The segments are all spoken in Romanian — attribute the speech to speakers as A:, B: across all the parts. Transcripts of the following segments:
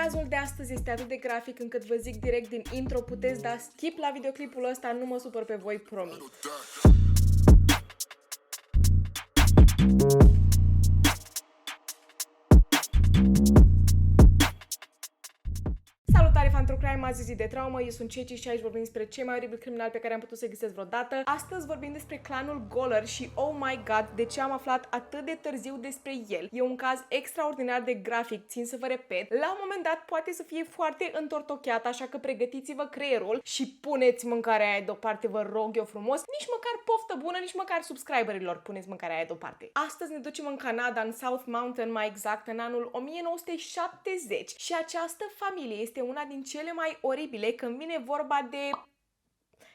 A: Cazul de astăzi este atât de grafic încât vă zic direct din intro, puteți da skip la videoclipul ăsta, nu mă supăr pe voi, promit. Salutare, fan True Crime, azi zi de traumă, eu sunt Ceci și aici vorbim despre cei mai oribili criminali pe care am putut să găsesc vreodată. Astăzi vorbim despre clanul Goller și oh my god, de ce am aflat atât de târziu despre el. E un caz extraordinar de grafic, țin să vă repet. La un moment dat poate să fie foarte întortocheat, așa că pregătiți-vă creierul și puneți mâncarea aia deoparte, vă rog eu frumos. Nici măcar poftă bună, nici măcar subscriberilor puneți mâncarea aia deoparte. Astăzi ne ducem în Canada, în South Mountain, mai exact, în anul 1970 și această familie este una din cele mai oribile când vine vorba de...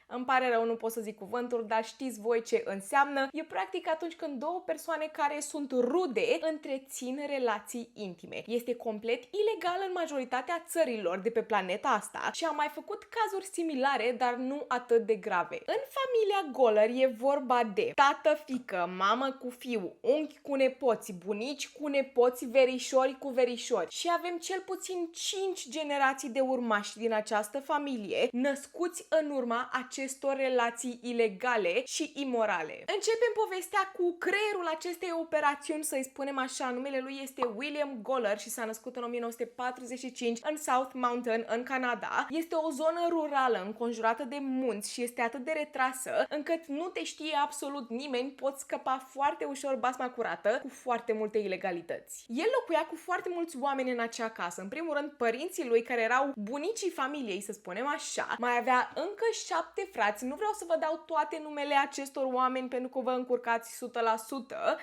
A: Îmi pare rău, nu pot să zic cuvânturi, dar știți voi ce înseamnă. E practic atunci când două persoane care sunt rude întrețin relații intime. Este complet ilegal în majoritatea țărilor de pe planeta asta și am mai făcut cazuri similare, dar nu atât de grave. În familia Goller e vorba de tată, fiică, mamă cu fiu, unchi cu nepoți, bunici cu nepoți, verișori cu verișori. Și avem cel puțin 5 generații de urmași din această familie, născuți în urma acestor relații ilegale și imorale. Începem povestea cu creierul acestei operațiuni, să-i spunem așa. Numele lui este William Goller și s-a născut în 1945 în South Mountain, în Canada. Este o zonă rurală înconjurată de munți și este atât de retrasă încât nu te știe absolut nimeni, poți scăpa foarte ușor basma curată cu foarte multe ilegalități. El locuia cu foarte mulți oameni în acea casă. În primul rând, părinții lui, care erau bunicii familiei, să spunem așa. Mai avea încă 7 frați. Nu vreau să vă dau toate numele acestor oameni pentru că vă încurcați 100%,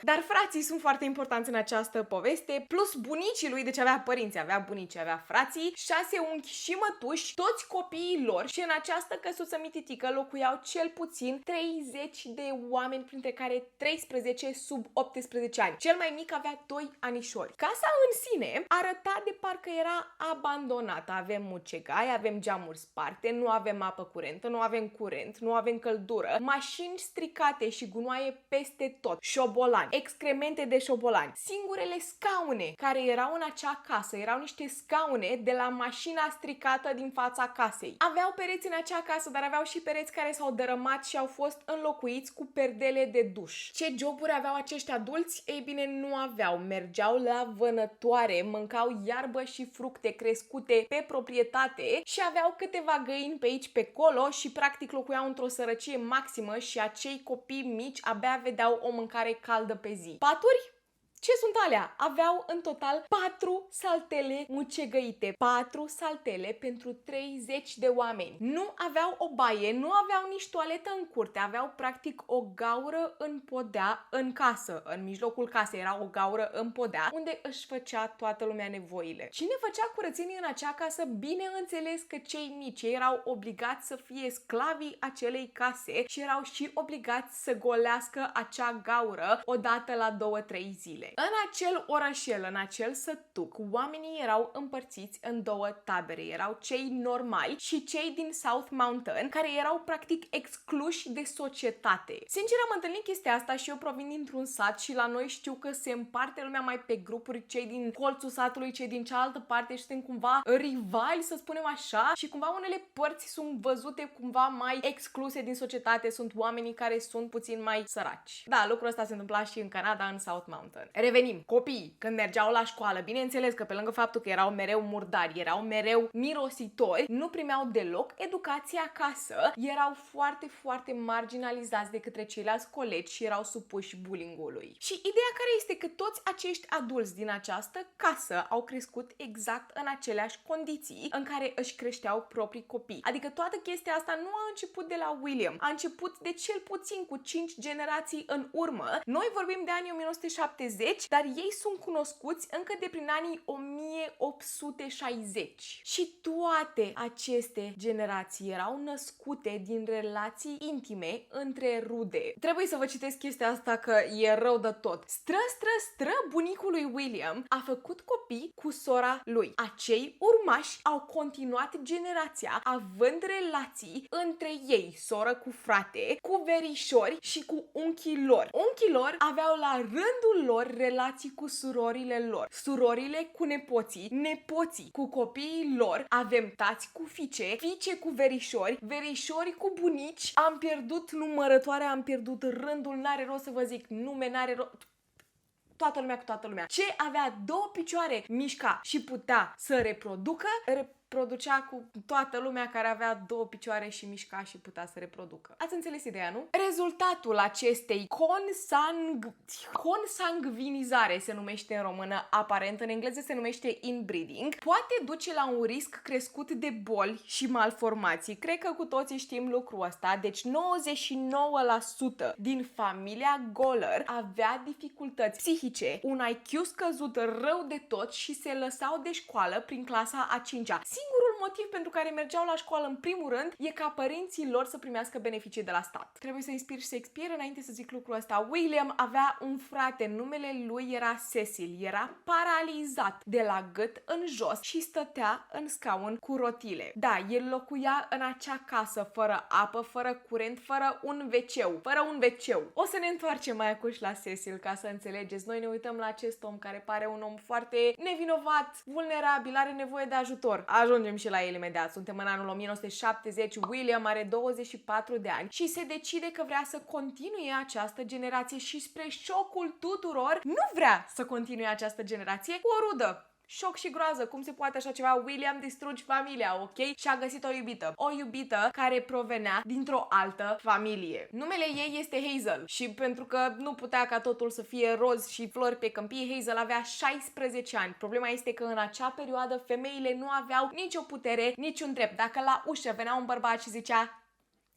A: dar frații sunt foarte importanți în această poveste, plus bunicii lui, deci avea părinți, avea bunici, avea frații, 6 unchi și mătuși, toți copiii lor, și în această căsuță mititică locuiau cel puțin 30 de oameni, printre care 13 sub 18 ani. Cel mai mic avea 2 anișori. Casa în sine arăta de parcă era abandonată. Avem mucegai, avem geamuri sparte, nu avem apă curentă, nu avem curent, nu avem căldură, mașini stricate și gunoaie peste tot, șobolani, excremente de șobolani. Singurele scaune care erau în acea casă erau niște scaune de la mașina stricată din fața casei. Aveau pereți în acea casă, dar aveau și pereți care s-au dărâmat și au fost înlocuiți cu perdele de duș. Ce joburi aveau acești adulți? Ei bine, nu aveau. Mergeau la vânătoare, mâncau iarbă și fructe crescute pe proprietate și aveau câteva găini pe aici pe acolo și practic locuiau într-o sărăcie maximă și acei copii mici abia vedeau o mâncare caldă pe zi. Paturi? Ce sunt alea? Aveau în total 4 saltele mucegăite. 4 saltele pentru 30 de oameni. Nu aveau o baie, nu aveau nici toaletă în curte, aveau practic o gaură în podea în casă. În mijlocul casei era o gaură în podea unde își făcea toată lumea nevoile. Cine făcea curățenie în acea casă? Bineînțeles că cei mici erau obligați să fie sclavii acelei case și erau și obligați să golească acea gaură odată la 2-3 zile. În acel orășel, în acel sătuc, oamenii erau împărțiți în 2 tabere. Erau cei normali și cei din South Mountain, care erau practic excluși de societate. Sincer, am întâlnit chestia asta și eu provin dintr-un sat și la noi știu că se împarte lumea mai pe grupuri, cei din colțul satului, cei din cealaltă parte, și suntem cumva rivali, să spunem așa, și cumva unele părți sunt văzute cumva mai excluse din societate, sunt oamenii care sunt puțin mai săraci. Da, lucrul ăsta se întâmpla și în Canada, în South Mountain. Revenim. Copiii, când mergeau la școală, bineînțeles că pe lângă faptul că erau mereu murdari, erau mereu mirositori, nu primeau deloc educație acasă, erau foarte, foarte marginalizați de către ceilalți colegi și erau supuși bullying-ului. Și ideea care este că toți acești adulți din această casă au crescut exact în aceleași condiții în care își creșteau proprii copii. Adică toată chestia asta nu a început de la William, a început de cel puțin cu 5 generații în urmă. Noi vorbim de anii 1970, dar ei sunt cunoscuți încă de prin anii 1860. Și toate aceste generații erau născute din relații intime între rude. Trebuie să vă citesc chestia asta că e rău de tot. Bunicul lui William a făcut copii cu sora lui. Acei urmași au continuat generația având relații între ei, soră cu frate, cu verișori și cu unchii lor. Unchii lor aveau la rândul lor relații cu surorile lor, surorile cu nepoții, nepoții cu copiii lor, avem tați cu fiice, fiice cu verișori, verișori cu bunici, am pierdut numărătoarea, am pierdut rândul, n-are rost să vă zic nume, n-are rost... Toată lumea cu toată lumea. Ce avea două picioare, mișca și putea să reproducă, reproducea cu toată lumea care avea două picioare și mișca și putea să reproducă. Ați înțeles ideea, nu? Rezultatul acestei consangvinizare se numește în română, aparent, în engleză se numește inbreeding, poate duce la un risc crescut de boli și malformații. Cred că cu toții știm lucrul ăsta, deci 99% din familia Goller avea dificultăți psihice, un IQ scăzut rău de tot și se lăsau de școală prin clasa a 5-a. Singurul motiv pentru care mergeau la școală în primul rând e ca părinții lor să primească beneficii de la stat. Trebuie să inspir Shakespeare înainte să zic lucrul ăsta. William avea un frate, numele lui era Cecil, era paralizat de la gât în jos și stătea în scaun cu rotile. Da, el locuia în acea casă fără apă, fără curent, fără un WC. O să ne întoarcem mai acuși la Cecil ca să înțelegeți. Noi ne uităm la acest om care pare un om foarte nevinovat, vulnerabil, are nevoie de ajutor. Ajungem și la el imediat. Suntem în anul 1970, William are 24 de ani și se decide că vrea să continue această generație și spre șocul tuturor, nu vrea să continue această generație cu o rudă. Șoc și groază, cum se poate așa ceva? William distruge familia, ok? Și a găsit o iubită. O iubită care provenea dintr-o altă familie. Numele ei este Hazel și pentru că nu putea ca totul să fie roz și flori pe câmpie, Hazel avea 16 ani. Problema este că în acea perioadă femeile nu aveau nicio putere, niciun drept. Dacă la ușă venea un bărbat și zicea: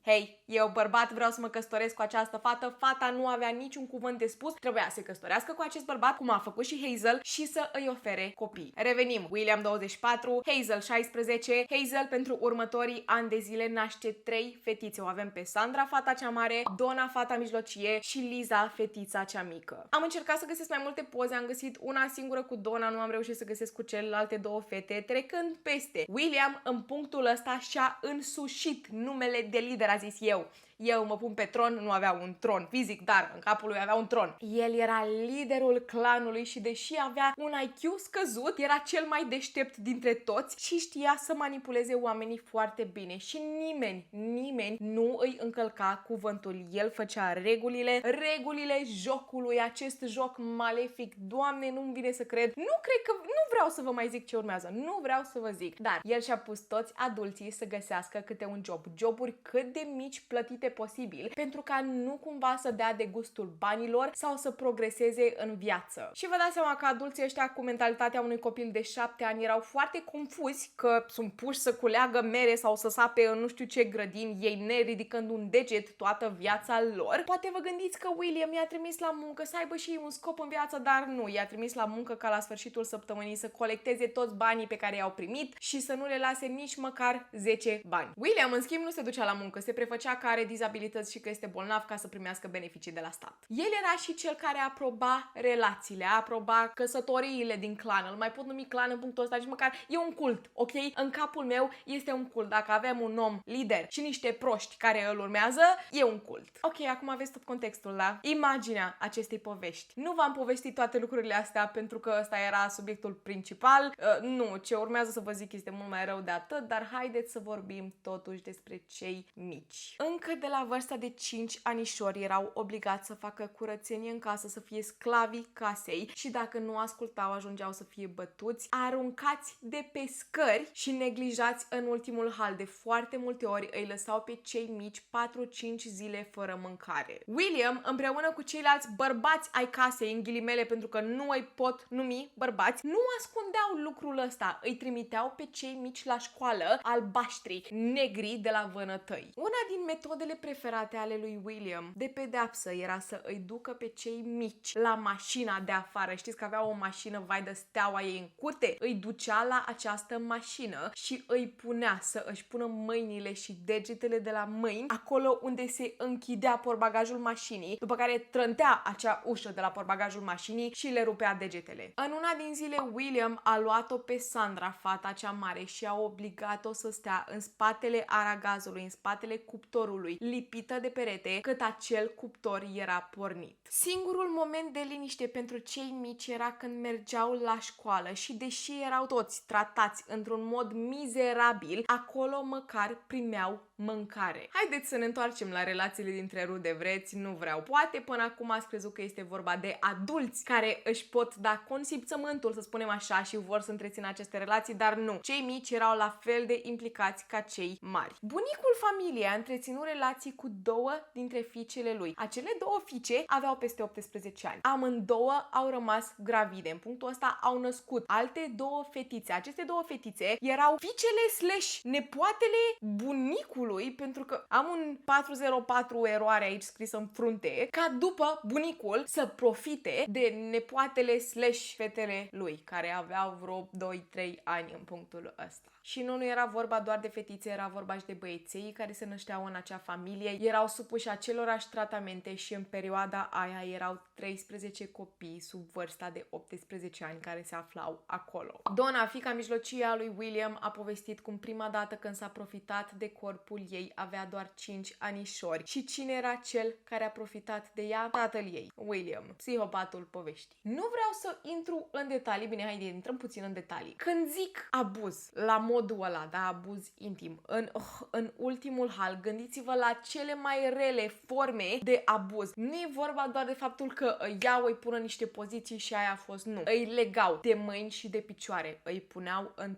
A: hei, eu bărbat, vreau să mă căsătoresc cu această fată. Fata nu avea niciun cuvânt de spus, trebuia să se căsătorească cu acest bărbat, cum a făcut și Hazel, și să îi ofere copii. Revenim, William 24, Hazel 16. Hazel pentru următorii ani de zile naște 3 fetițe. O avem pe Sandra, fata cea mare, Donna, fata mijlocie și Liza, fetița cea mică. Am încercat să găsesc mai multe poze, am găsit una singură cu Donna, nu am reușit să găsesc cu celelalte două fete, trecând peste. William în punctul ăsta și-a însușit numele de lider. A zis: eu mă pun pe tron, nu avea un tron fizic, dar în capul lui avea un tron. El era liderul clanului și deși avea un IQ scăzut, era cel mai deștept dintre toți și știa să manipuleze oamenii foarte bine și nimeni nu îi încălca cuvântul. El făcea regulile jocului, acest joc malefic. Doamne, nu-mi vine să cred. Nu vreau să vă mai zic ce urmează, nu vreau să vă zic, dar el și-a pus toți adulții să găsească câte un job, joburi cât de mici, plătite posibil, pentru ca nu cumva să dea de gustul banilor sau să progreseze în viață. Și vă dați seama că adulții ăștia cu mentalitatea unui copil de 7 ani erau foarte confuzi că sunt puși să culeagă mere sau să sape în nu știu ce grădini, ei neridicând un deget toată viața lor. Poate vă gândiți că William i-a trimis la muncă să aibă și un scop în viață, dar nu, i-a trimis la muncă ca la sfârșitul săptămânii să colecteze toți banii pe care i-au primit și să nu le lase nici măcar 10 bani. William, în schimb, nu se ducea la muncă, se prefăcea că are dizabilități și că este bolnav ca să primească beneficii de la stat. El era și cel care aproba relațiile, aproba căsătoriile din clan. Îl mai pot numi clan în punctul ăsta, nici măcar e un cult, ok? În capul meu este un cult. Dacă avem un om lider și niște proști care îl urmează, e un cult. Ok, acum aveți tot contextul, da? Imaginea acestei povești. Nu v-am povestit toate lucrurile astea pentru că ăsta era subiectul principal. Nu, ce urmează să vă zic este mult mai rău de atât, dar haideți să vorbim totuși despre cei mici. Încă de la vârsta de 5 anișori erau obligați să facă curățenie în casă, să fie sclavii casei și dacă nu ascultau ajungeau să fie bătuți, aruncați de pe scări și neglijați în ultimul hal. De foarte multe ori îi lăsau pe cei mici 4-5 zile fără mâncare. William, împreună cu ceilalți bărbați ai casei, în ghilimele pentru că nu îi pot numi bărbați, nu ascundeau lucrul ăsta, îi trimiteau pe cei mici la școală, albaștri, negri de la vânătăi. Una din metodele preferate ale lui William de pedeapsă era să îi ducă pe cei mici la mașina de afară. Știți că avea o mașină, vai de steaua ei în curte? Îi ducea la această mașină și îi punea să își pună mâinile și degetele de la mâini acolo unde se închidea portbagajul mașinii, după care trântea acea ușă de la portbagajul mașinii și le rupea degetele. În una din zile, William a luat-o pe Sandra, fata cea mare, și a obligat-o să stea în spatele aragazului, în spatele cuptorului, lipită de perete cât acel cuptor era pornit. Singurul moment de liniște pentru cei mici era când mergeau la școală și deși erau toți tratați într-un mod mizerabil, acolo măcar primeau mâncare. Haideți să ne întoarcem la relațiile dintre rude, vreți? Nu vreau. Poate până acum ați crezut că este vorba de adulți care își pot da consimțământul, să spunem așa, și vor să întrețină aceste relații, dar nu. Cei mici erau la fel de implicați ca cei mari. Bunicul familiei a întreținut relații cu două dintre fiicele lui. Acele două fiice aveau peste 18 ani. Amândouă au rămas gravide. În punctul ăsta au născut alte două fetițe. Aceste două fetițe erau fiicele / nepoatele bunicului, pentru că am un 404 eroare aici scrisă în frunte, ca după bunicul să profite de nepoatele / fetele lui, care aveau vreo 2-3 ani în punctul ăsta. Și nu era vorba doar de fetițe, era vorba și de băieței care se nășteau în acea familie, erau supuși acelorași tratamente și în perioada aia erau 13 copii sub vârsta de 18 ani care se aflau acolo. Donna, fiica mijlocie a lui William, a povestit cum prima dată când s-a profitat de corpul ei avea doar 5 anișori. Și cine era cel care a profitat de ea? Tatăl ei, William, psihopatul poveștii. Nu vreau să intru în detalii, bine, haide, intrăm puțin în detalii. Când zic abuz, la modul ăla, da, abuz intim, în ultimul hal, gândiți-vă la cele mai rele forme de abuz. Nu e vorba doar de faptul că îi pun în niște poziții și aia a fost, nu. Îi legau de mâini și de picioare, îi puneau în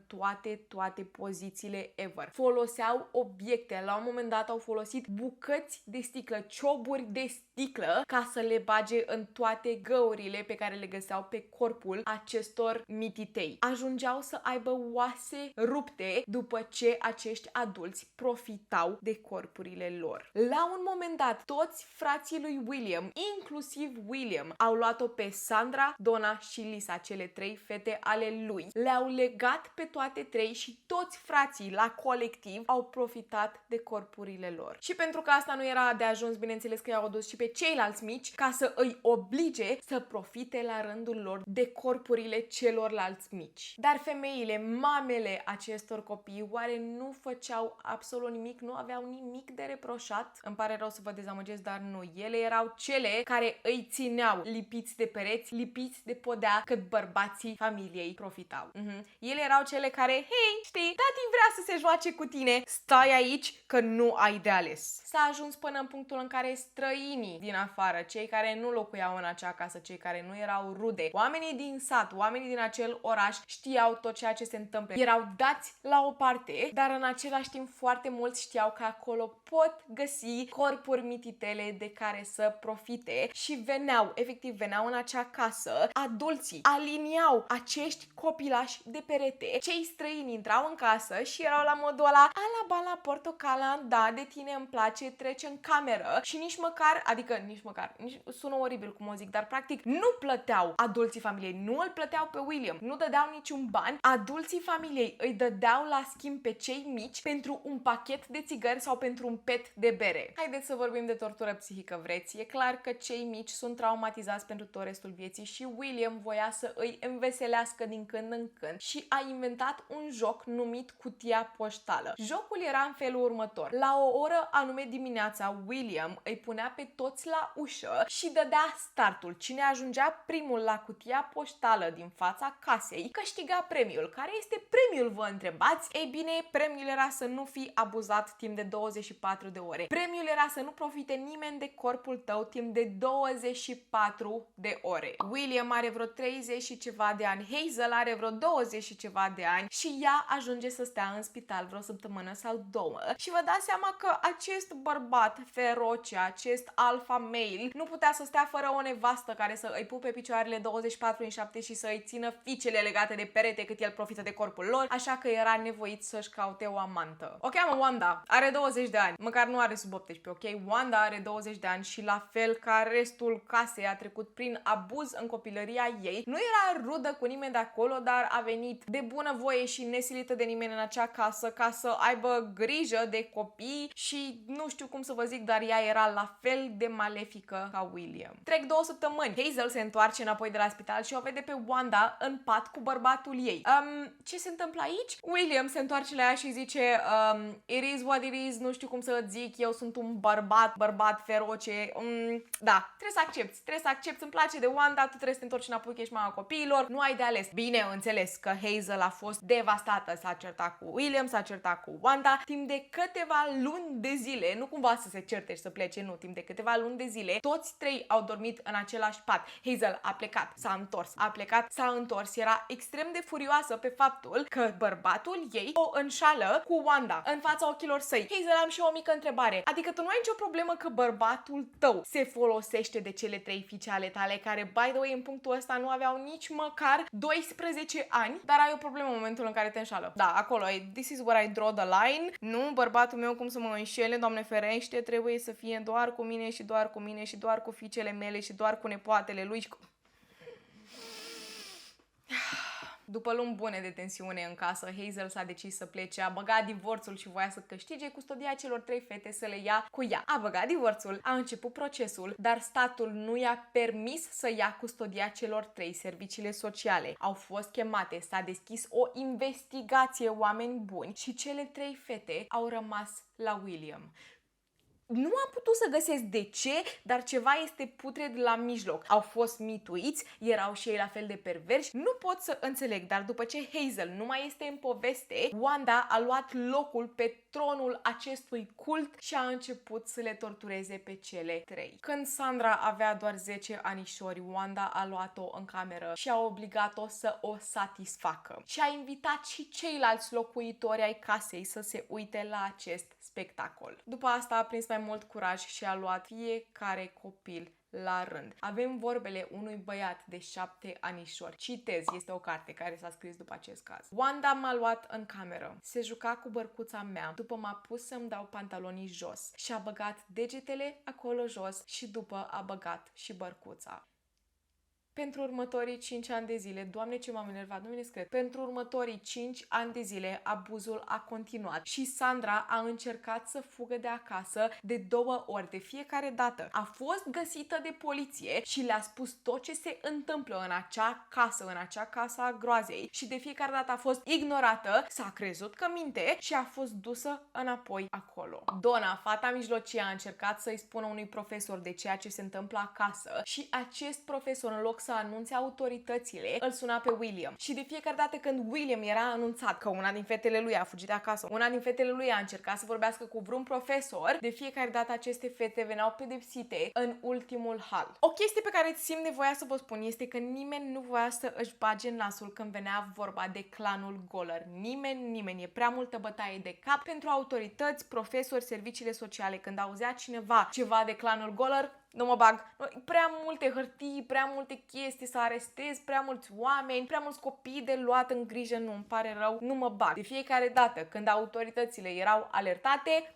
A: toate pozițiile ever. Foloseau obiecte, la un moment dat au folosit bucăți de sticlă, cioburi de sticlă, ca să le bage în toate găurile pe care le găseau pe corpul acestor mititei. Ajungeau să aibă oase rupte după ce acești adulți profitau de corpurile lor. La un moment dat, toți frații lui William, inclusiv William, au luat-o pe Sandra, Donna și Lisa, cele 3 fete ale lui. Le-au legat pe toate 3 și toți frații la colectiv au profitat de corpurile lor. Și pentru că asta nu era de ajuns, bineînțeles că i-au adus și pe ceilalți mici ca să îi oblige să profite la rândul lor de corpurile celorlalți mici. Dar femeile, mamele acestor copii, oare nu făceau absolut nimic, nu aveau nimic de reproșat? Îmi pare rău să vă dezamăgesc, dar nu. Ele erau cele care îi țineau lipiți de pereți, lipiți de podea, cât bărbații familiei profitau. Ele erau cele care, hei, știi, tati vrea să se joace cu tine, stai aici că nu ai de ales. S-a ajuns până în punctul în care străinii din afară, cei care nu locuiau în acea casă, cei care nu erau rude, oamenii din sat, oamenii din acel oraș știau tot ceea ce se întâmplă. Erau dați la o parte, dar în același timp foarte mulți știau că acolo pot găsi corpuri mititele de care să profite și veneau în acea casă, adulții aliniau acești copilași de perete, cei străini intrau în casă și erau la modul ăla, ala bala portocala, da, de tine îmi place, trece în cameră și nici măcar, sună oribil cum o zic, dar practic nu plăteau adulții familiei, nu îl plăteau pe William, nu dădeau niciun ban, adulții familiei îi dădeau la schimb pe cei mici pentru un pachet de țigări sau pentru un pet de bere. Haideți să vorbim de tortură psihică, vreți? E clar că cei mici sunt traumatizați pentru tot restul vieții și William voia să îi înveselească din când în când și a inventat un joc numit cutia poștală. Jocul era în felul următor. La o oră anume dimineața, William îi punea pe toți la ușă și dădea startul. Cine ajungea primul la cutia poștală din fața casei câștiga premiul. Care este premiul, vă întrebați? Ei bine, premiul era să nu fii abuzat timp de 24 de ore. Premiul era să nu profite nimeni de corpul tău timp de 24 de ore. William are vreo 30 și ceva de ani, Hazel are vreo 20 și ceva de ani și ea ajunge să stea în spital vreo săptămână sau 2 și vă dați seama că acest bărbat feroce, acest alpha male, nu putea să stea fără o nevastă care să îi pupe picioarele 24/7 și să îi țină fiicele legate de perete cât el profită de corpul lor, așa că era nevoit să-și caute o amantă. O cheamă Wanda, are 20 de ani, măcar nu are sub 18, ok? Wanda are 20 de ani și la fel ca restul casei a trecut prin abuz în copilăria ei. Nu era rudă cu nimeni de acolo, dar a venit de bunăvoie și nesilită de nimeni în acea casă ca să aibă grijă de copii și nu știu cum să vă zic, dar ea era la fel de malefică ca William. Trec 2 săptămâni. Hazel se întoarce înapoi de la spital și o vede pe Wanda în pat cu bărbatul ei. Ce se întâmplă aici? William se întoarce la ea și zice it is what it is, nu știu cum să zic, eu sunt un bărbat feroce. Da, trebuie să accepti, îmi place de Wanda, tu trebuie să te întorci înapoi că ești mama copiilor, nu ai de ales. Bine, înțeles că Hazel a fost devastată, s-a certat cu William, s-a certat cu Wanda, timp de câteva luni de zile, nu cumva să se certe și să plece, nu, timp de câteva luni de zile, toți trei au dormit în același pat. Hazel a plecat, s-a întors, a plecat, s-a întors, era extrem de furioasă pe faptul că bărbatul ei o înșală cu Wanda în fața ochilor săi. Hazel, am și o mică întrebare. Adică tu nu ai nicio problemă că bărbatul tău se folosește de cele trei fiice ale tale, care, by the way, în punctul ăsta nu aveau nici măcar 12 ani, dar ai o problemă în momentul în care te înșală. Da, acolo, this is where I draw the line. Nu, bărbatul meu cum să mă înșele, Doamne ferește, trebuie să fie doar cu mine și doar cu mine și doar cu fiicele mele și doar cu nepoatele lui și cu... După luni bune de tensiune în casă, Hazel s-a decis să plece, a băgat divorțul și voia să câștige custodia celor trei fete, să le ia cu ea. A băgat divorțul, a început procesul, dar statul nu i-a permis să ia custodia celor trei. Serviciile sociale au fost chemate, s-a deschis o investigație, oameni buni, și cele trei fete au rămas la William. Nu am putut să găsesc de ce, dar ceva este putred la mijloc. Au fost mituiți, erau și ei la fel de perverși, nu pot să înțeleg, dar după ce Hazel nu mai este în poveste, Wanda a luat locul pe tronul acestui cult și a început să le tortureze pe cele trei. Când Sandra avea doar 10 anișori, Wanda a luat-o în cameră și a obligat-o să o satisfacă. Și a invitat și ceilalți locuitori ai casei să se uite la acest spectacol. După asta a prins mai mult curaj și a luat fiecare copil la rând. Avem vorbele unui băiat de 7 anișori. Citez, este o carte care s-a scris după acest caz. Wanda m-a luat în cameră, se juca cu bărcuța mea, după m-a pus să-mi dau pantalonii jos și a băgat degetele acolo jos și după a băgat și bărcuța. Pentru următorii 5 ani de zile, Doamne ce m-am enervat, nu mi-e scris. Pentru următorii 5 ani de zile, abuzul a continuat și Sandra a încercat să fugă de acasă de 2 ori. De fiecare dată a fost găsită de poliție și le-a spus tot ce se întâmplă în acea casă a groazei și de fiecare dată a fost ignorată, s-a crezut că minte și a fost dusă înapoi acolo. Donna, fata mijlocie, a încercat să-i spună unui profesor de ceea ce se întâmplă acasă și acest profesor, în loc să anunțe autoritățile, îl suna pe William. Și de fiecare dată când William era anunțat că una din fetele lui a fugit de acasă, una din fetele lui a încercat să vorbească cu vreun profesor, de fiecare dată aceste fete veneau pedepsite în ultimul hal. O chestie pe care simt nevoia să vă spun este că nimeni nu voia să își bage nasul când venea vorba de clanul Goller. Nimeni. E prea multă bătaie de cap pentru autorități, profesori, serviciile sociale. Când auzea cineva ceva de clanul Goller, nu mă bag. Prea multe hârtii, prea multe chestii să arestez, prea mulți oameni, prea mulți copii de luat în grijă, nu, îmi pare rău, nu mă bag. De fiecare dată când autoritățile erau alertate,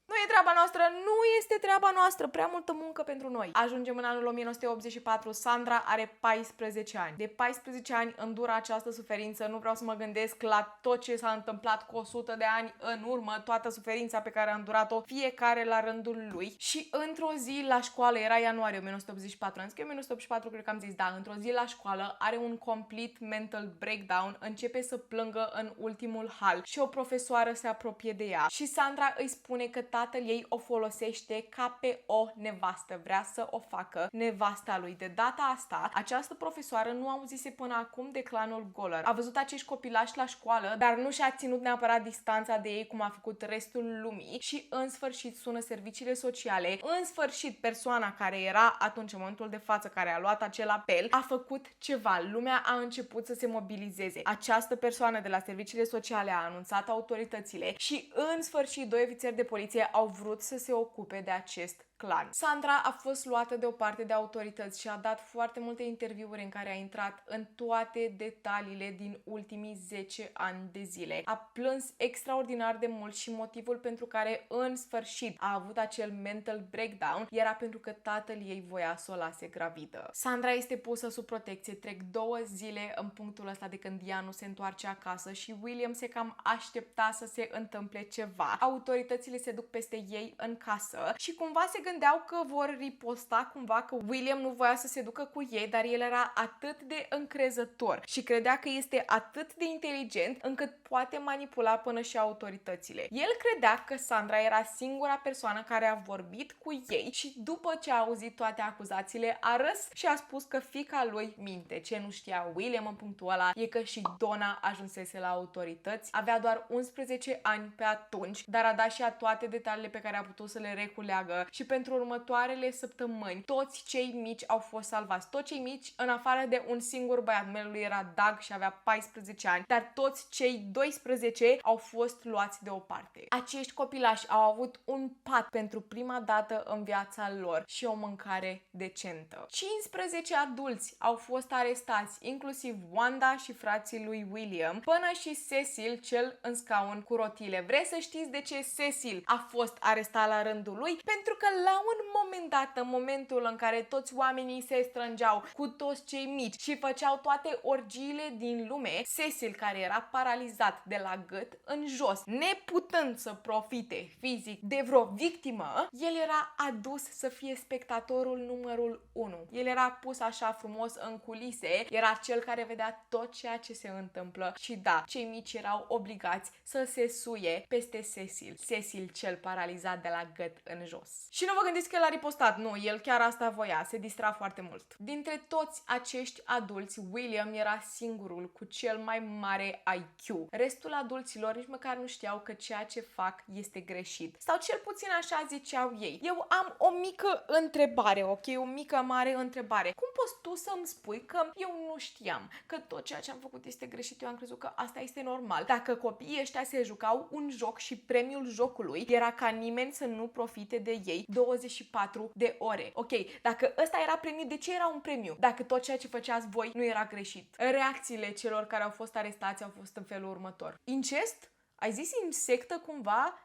A: nu e treaba noastră, nu este treaba noastră, prea multă muncă pentru noi. Ajungem în anul 1984, Sandra are 14 ani. De 14 ani îndură această suferință, nu vreau să mă gândesc la tot ce s-a întâmplat cu 100 de ani în urmă, toată suferința pe care a îndurat-o fiecare la rândul lui. Și într-o zi la școală, era ianuarie 1984, în schimb 1984 cred că am zis, da, într-o zi la școală are un complete mental breakdown, începe să plângă în ultimul hal și o profesoară se apropie de ea și Sandra îi spune că tatăl ei o folosește ca pe o nevastă, vrea să o facă nevasta lui. De data asta, această profesoară nu auzise până acum de clanul Goller. A văzut acești copilași la școală, dar nu și-a ținut neapărat distanța de ei cum a făcut restul lumii și în sfârșit sună serviciile sociale. În sfârșit, persoana care era atunci în momentul de față, care a luat acel apel, a făcut ceva. Lumea a început să se mobilizeze. Această persoană de la serviciile sociale a anunțat autoritățile și în sfârșit 2 ofițeri de poliție au vrut să se ocupe de acest clan. Sandra a fost luată deoparte de autorități și a dat foarte multe interviuri în care a intrat în toate detaliile din ultimii 10 ani de zile. A plâns extraordinar de mult și motivul pentru care în sfârșit a avut acel mental breakdown era pentru că tatăl ei voia să o lase gravidă. Sandra este pusă sub protecție, trec 2 zile în punctul ăsta de când ea nu se întoarce acasă și William se cam aștepta să se întâmple ceva. Autoritățile se duc peste ei în casă și cumva se gândeau că vor riposta cumva, că William nu voia să se ducă cu ei, dar el era atât de încrezător și credea că este atât de inteligent încât poate manipula până și autoritățile. El credea că Sandra era singura persoană care a vorbit cu ei și după ce a auzit toate acuzațiile a râs și a spus că fiica lui minte. Ce nu știa William în punctul ăla e că și Donna ajunsese la autorități, avea doar 11 ani pe atunci, dar a dat și a toate detaliile pe care a putut să le reculeagă și pentru următoarele săptămâni toți cei mici au fost salvați. Toți cei mici, în afară de un singur băiat, numele lui era Doug și avea 14 ani, dar toți cei 12 au fost luați deoparte. Acești copilași au avut un pat pentru prima dată în viața lor și o mâncare decentă. 15 adulți au fost arestați, inclusiv Wanda și frații lui William, până și Cecil, cel în scaun cu rotile. Vreți să știți de ce Cecil a fost arestat la rândul lui? Pentru că la un moment dat, în momentul în care toți oamenii se strângeau cu toți cei mici și făceau toate orgiile din lume, Cecil, care era paralizat de la gât în jos, neputând să profite fizic de vreo victimă, el era adus să fie spectatorul numărul 1. El era pus așa frumos în culise, era cel care vedea tot ceea ce se întâmplă și da, cei mici erau obligați să se suie peste Cecil. Cecil cel paralizat de la gât în jos. Și nu vă gândiți că el a ripostat, nu, el chiar asta voia, se distra foarte mult. Dintre toți acești adulți, William era singurul cu cel mai mare IQ. Restul adulților nici măcar nu știau că ceea ce fac este greșit. Sau cel puțin așa ziceau ei. Eu am o mică întrebare, ok? O mică mare întrebare. Cum poți tu să-mi spui că eu nu știam că tot ceea ce am făcut este greșit? Eu am crezut că asta este normal. Dacă copiii ăștia se jucau un joc și premiul jocului era ca nimeni să nu profite de ei 24 de ore. Ok, dacă ăsta era premiu, de ce era un premiu? Dacă tot ceea ce făceați voi nu era greșit. Reacțiile celor care au fost arestați au fost în felul următor. Incest? Ai zis insectă cumva?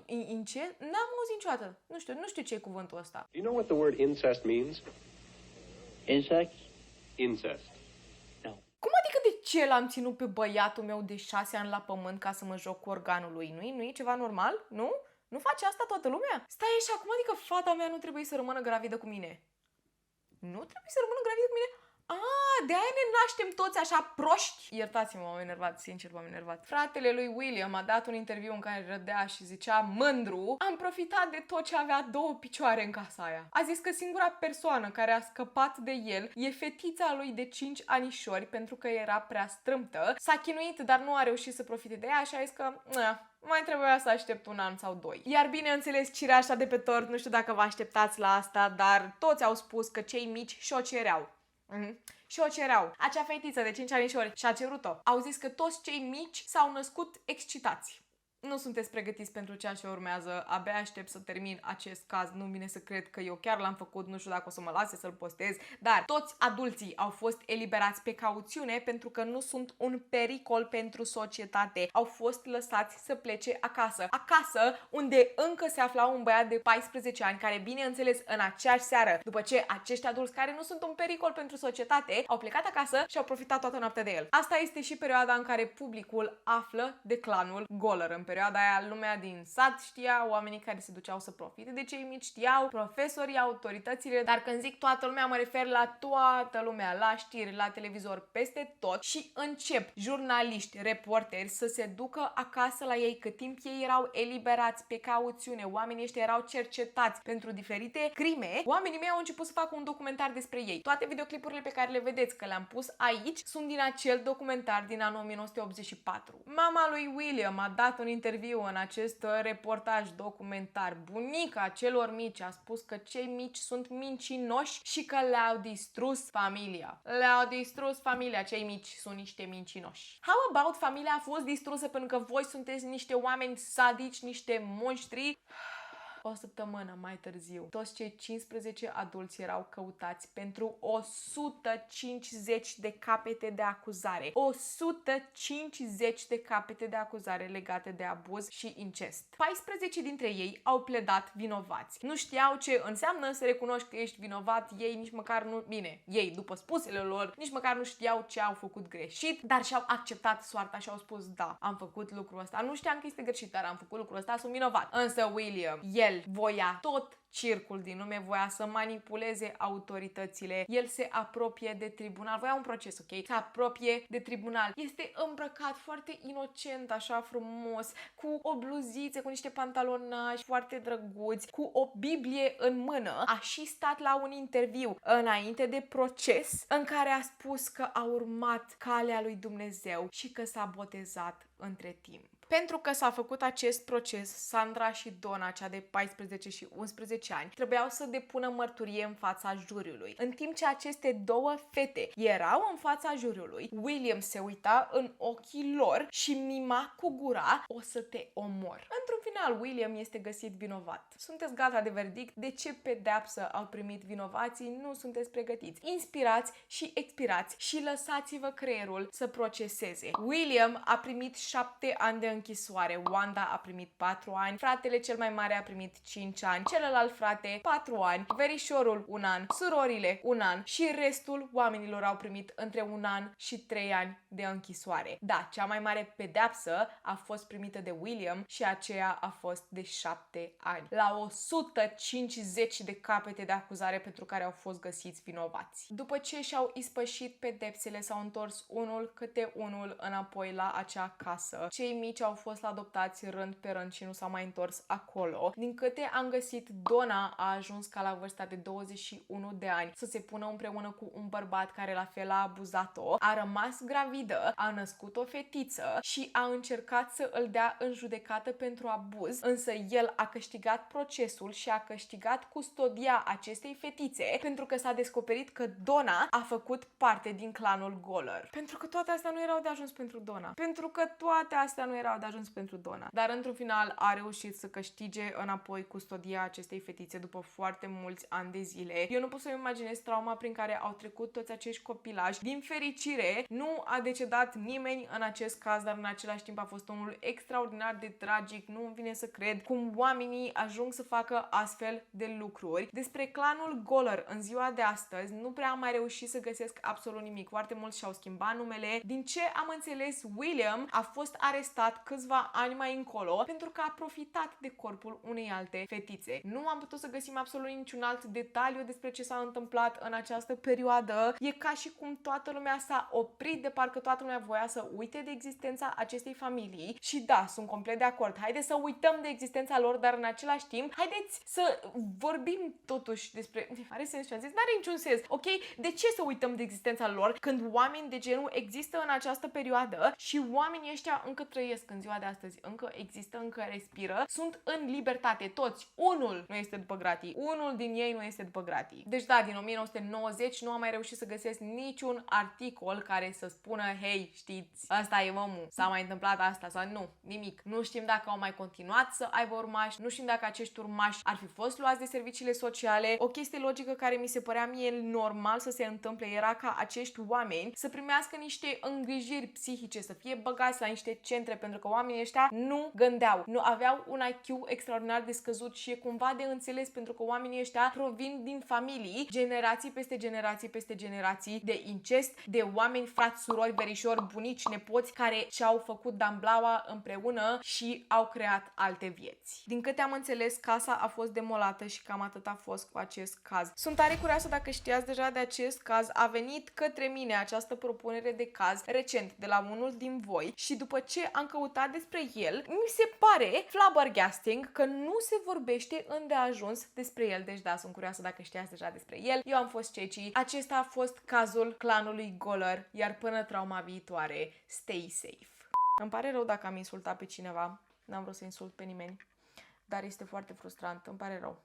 A: Incest? N-am auzit niciodată. Nu știu ce e cuvântul ăsta.
B: Do you know what the word incest means?
C: Insects?
B: Incest.
C: No.
A: Cum adică de ce l-am ținut pe băiatul meu de 6 ani la pământ ca să mă joc cu organul lui? Nu e ceva normal? Nu? Nu face asta toată lumea? Stai așa, cum adică fata mea nu trebuie să rămână gravidă cu mine? Nu trebuie să rămână gravidă cu mine? De-aia ne naștem toți așa proști. Iertați-mă, m-am enervat, sincer m-am enervat. Fratele lui William a dat un interviu în care rădea și zicea mândru: am profitat de tot ce avea 2 picioare în casa aia. A zis că singura persoană care a scăpat de el e fetița lui de 5 anișori pentru că era prea strâmtă. S-a chinuit, dar nu a reușit să profite de ea și a zis că mai trebuia să aștept 1 an sau 2. Iar bineînțeles, cireașa de pe tort, nu știu dacă vă așteptați la asta, dar toți au spus că cei mici și-o cereau. Și o cereau. Acea fetiță de 5 anișori și-a cerut-o. Au zis că toți cei mici s-au născut excitați. Nu sunteți pregătiți pentru ceea ce urmează. Abia aștept să termin acest caz. Nu vine să cred că eu chiar l-am făcut. Nu știu dacă o să mă lase să-l postez. Dar toți adulții au fost eliberați pe cauțiune pentru că nu sunt un pericol pentru societate. Au fost lăsați să plece acasă. Acasă, unde încă se afla un băiat de 14 ani care, bineînțeles, în aceeași seară, după ce acești adulți care nu sunt un pericol pentru societate, au plecat acasă și au profitat toată noaptea de el. Asta este și perioada în care publicul află de clanul Goller. În perioada aia, lumea din sat știa, oamenii care se duceau să profite de cei mici știau, profesorii, autoritățile, dar când zic toată lumea, mă refer la toată lumea, la știri, la televizor, peste tot și încep jurnaliști, reporteri să se ducă acasă la ei cât timp ei erau eliberați pe cauțiune, oamenii ăștia erau cercetați pentru diferite crime, oamenii mei au început să facă un documentar despre ei. Toate videoclipurile pe care le vedeți că le-am pus aici sunt din acel documentar din anul 1984. Mama lui William a dat un interviu în acest reportaj documentar. Bunica celor mici a spus că cei mici sunt mincinoși și că le-au distrus familia. Le-au distrus familia, cei mici sunt niște mincinoși. How about familia a fost distrusă pentru că voi sunteți niște oameni sadici, niște monștri? O săptămână mai târziu, toți cei 15 adulți erau căutați pentru 150 de capete de acuzare. 150 de capete de acuzare legate de abuz și incest. 14 dintre ei au pledat vinovați. Nu știau ce înseamnă să recunoști că ești vinovat, ei nici măcar nu... Bine, ei, după spusele lor, nici măcar nu știau ce au făcut greșit, dar și-au acceptat soarta și au spus: da, am făcut lucrul ăsta. Nu știam că este greșit, dar am făcut lucrul ăsta, sunt vinovat. Însă William, el el voia tot circul din lume, voia să manipuleze autoritățile. El se apropie de tribunal. Voia un proces, ok? Se apropie de tribunal. Este îmbrăcat foarte inocent, așa frumos, cu o bluziță, cu niște pantalonași foarte drăguți, cu o Biblie în mână. A și stat la un interviu înainte de proces în care a spus că a urmat calea lui Dumnezeu și că s-a botezat între timp. Pentru că s-a făcut acest proces, Sandra și Donna, cea de 14 și 11 ani, trebuiau să depună mărturie în fața juriului. În timp ce aceste două fete erau în fața juriului, William se uita în ochii lor și mima cu gura: o să te omor. Într-un final, William este găsit vinovat. Sunteți gata de verdict? De ce pedeapsă au primit vinovații? Nu sunteți pregătiți. Inspirați și expirați și lăsați-vă creierul să proceseze. William a primit 7 ani de închisoare, Wanda a primit 4 ani, fratele cel mai mare a primit 5 ani, celălalt frate 4 ani, verișorul 1 an, surorile 1 an și restul oamenilor au primit între 1 an și 3 ani de închisoare. Da, cea mai mare pedeapsă a fost primită de William și aceea a fost de 7 ani. La 150 de capete de acuzare pentru care au fost găsiți vinovați. După ce și-au ispășit pedepsele, s-au întors unul câte unul înapoi la acea casă. Cei mici au fost adoptați rând pe rând și nu s-au mai întors acolo. Din câte am găsit, Donna a ajuns ca la vârsta de 21 de ani să se pună împreună cu un bărbat care la fel a abuzat-o, a rămas gravidă, a născut o fetiță și a încercat să îl dea în judecată pentru abuz, însă el a câștigat procesul și a câștigat custodia acestei fetițe pentru că s-a descoperit că Donna a făcut parte din clanul Goller. Pentru că toate astea nu erau de ajuns pentru Donna. Pentru că toate astea nu erau de ajuns pentru Donna. Dar într-un final a reușit să câștige înapoi custodia acestei fetițe după foarte mulți ani de zile. Eu nu pot să-mi imaginez trauma prin care au trecut toți acești copilași. Din fericire, nu a decedat nimeni în acest caz, dar în același timp a fost unul extraordinar de tragic. Nu îmi vine să cred cum oamenii ajung să facă astfel de lucruri. Despre clanul Goller în ziua de astăzi nu prea am mai reușit să găsesc absolut nimic. Foarte mulți și-au schimbat numele. Din ce am înțeles, William a fost arestat câțiva ani mai încolo pentru că a profitat de corpul unei alte fetițe. Nu am putut să găsim absolut niciun alt detaliu despre ce s-a întâmplat în această perioadă. E ca și cum toată lumea s-a oprit, de parcă toată lumea voia să uite de existența acestei familii. Și da, sunt complet de acord. Haideți să uităm de existența lor, dar în același timp, haideți să vorbim totuși despre... Are sens ce am zis? N-are niciun sens, ok? De ce să uităm de existența lor când oameni de genul există în această perioadă și oamenii ăștia încă trăiesc în ziua de astăzi, încă există, încă respiră, sunt în libertate, toți. Unul nu este după gratii, unul din ei nu este după gratii. Deci da, din 1990 nu am mai reușit să găsesc niciun articol care să spună: hei, știți, asta e omul, s-a mai întâmplat asta sau nu, nimic. Nu știm dacă au mai continuat să aibă urmași, nu știm dacă acești urmași ar fi fost luați de serviciile sociale. O chestie logică care mi se părea mie normal să se întâmple era ca acești oameni să primească niște îngrijiri psihice, să fie băgați la niște centre, pentru că oamenii ăștia nu gândeau, nu aveau un IQ extraordinar de scăzut și e cumva de înțeles pentru că oamenii ăștia provin din familii, generații peste generații peste generații, de incest, de oameni, frați, surori, verișori, bunici, nepoți care și-au făcut damblaua împreună și au creat alte vieți. Din câte am înțeles, casa a fost demolată și cam atât a fost cu acest caz. Sunt tare curioasă dacă știați deja de acest caz. A venit către mine această propunere de caz recent de la unul din voi și după ce am căutat despre el, mi se pare flabbergasting că nu se vorbește îndeajuns despre el. Deci da, sunt curioasă dacă știați deja despre el. Eu am fost Ceci. Acesta a fost cazul clanului Goller, iar până trauma viitoare, stay safe. Îmi pare rău dacă am insultat pe cineva. N-am vrut să insult pe nimeni, dar este foarte frustrant. Îmi pare rău.